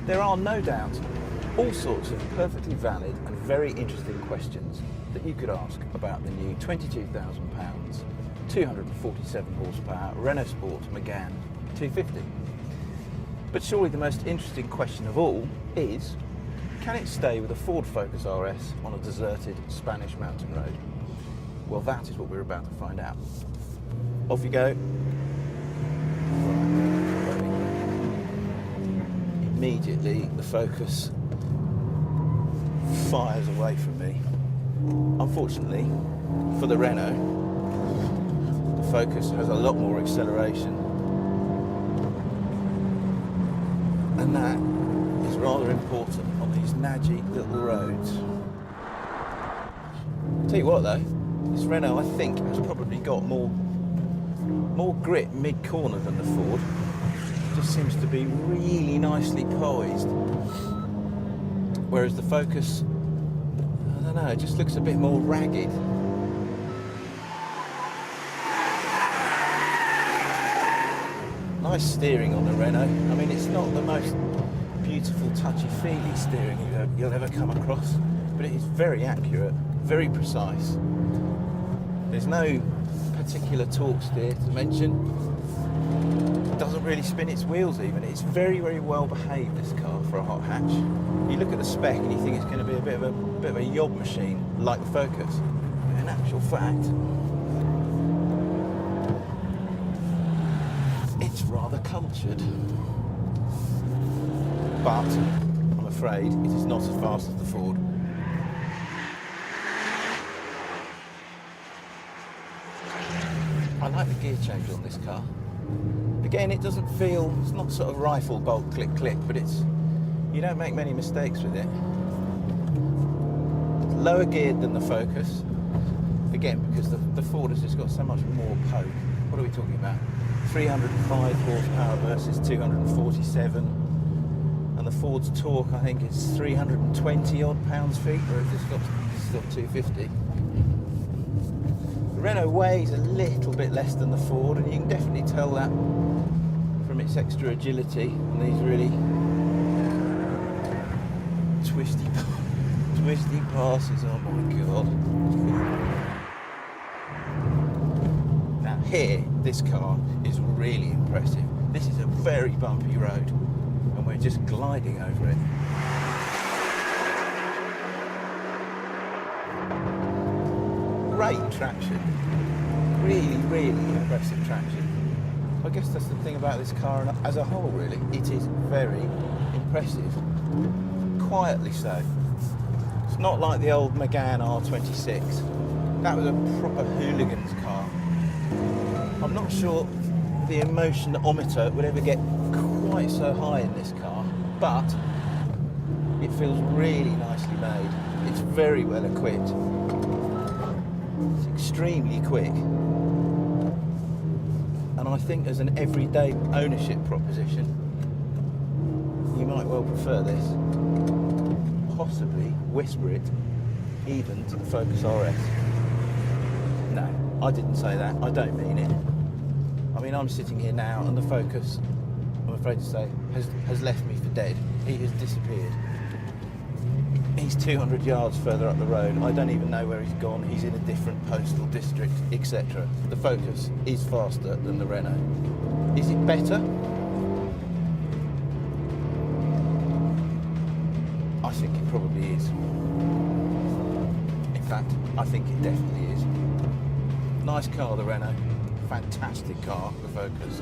There are no doubt all sorts of perfectly valid and very interesting questions that you could ask about the new £22,000, 247 horsepower Renaultsport Megane 250. But surely the most interesting question of all is, can it stay with a Ford Focus RS on a deserted Spanish mountain road? Well, that is what we're about to find out. Off you go. Immediately the Focus fires away from me. Unfortunately for the Renault, the Focus has a lot more acceleration, and that is rather important on these nadgy little roads. Tell you what though, this Renault I think has probably got more grip mid-corner than the Ford. It just seems to be really nicely poised, whereas the Focus, I don't know, it just looks a bit more ragged. Nice steering on the Renault. I mean, it's not the most beautiful touchy-feely steering you'll ever come across, but it is very accurate, very precise. There's no particular torque steer to mention. It doesn't really spin its wheels even. It's very, very well behaved, this car, for a hot hatch. You look at the spec and you think it's going to be a bit of a yob machine like the Focus. In actual fact, it's rather cultured. But I'm afraid it is not as fast as the Ford. I like the gear change on this car. Again, it doesn't feel, it's not sort of rifle bolt click click, but you don't make many mistakes with it. It's lower geared than the Focus, again because the Ford has just got so much more poke. What are we talking about? 305 horsepower versus 247, and the Ford's torque I think is 320 odd pounds-feet, whereas this has got 250. The Renault weighs a little bit less than the Ford, and you can definitely tell that from its extra agility and these really twisty passes. Oh my god. Now here, this car is really impressive. This is a very bumpy road and we're just gliding over it. Great traction, really, really impressive traction. I guess that's the thing about this car as a whole, really. It is very impressive, quietly so. It's not like the old Megane R26. That was a proper hooligan's car. I'm not sure the emotionometer would ever get quite so high in this car, but it feels really nicely made. It's very well equipped. It's extremely quick, and I think as an everyday ownership proposition you might well prefer this, possibly whisper it even to the Focus RS. No, I didn't say that, I don't mean it. I mean, I'm sitting here now and the Focus, I'm afraid to say, has left me for dead. He has disappeared. He's 200 yards further up the road. I don't even know where he's gone. He's in a different postal district, etc. The Focus is faster than the Renault. Is it better? I think it probably is. In fact, I think it definitely is. Nice car, the Renault. Fantastic car, the Focus.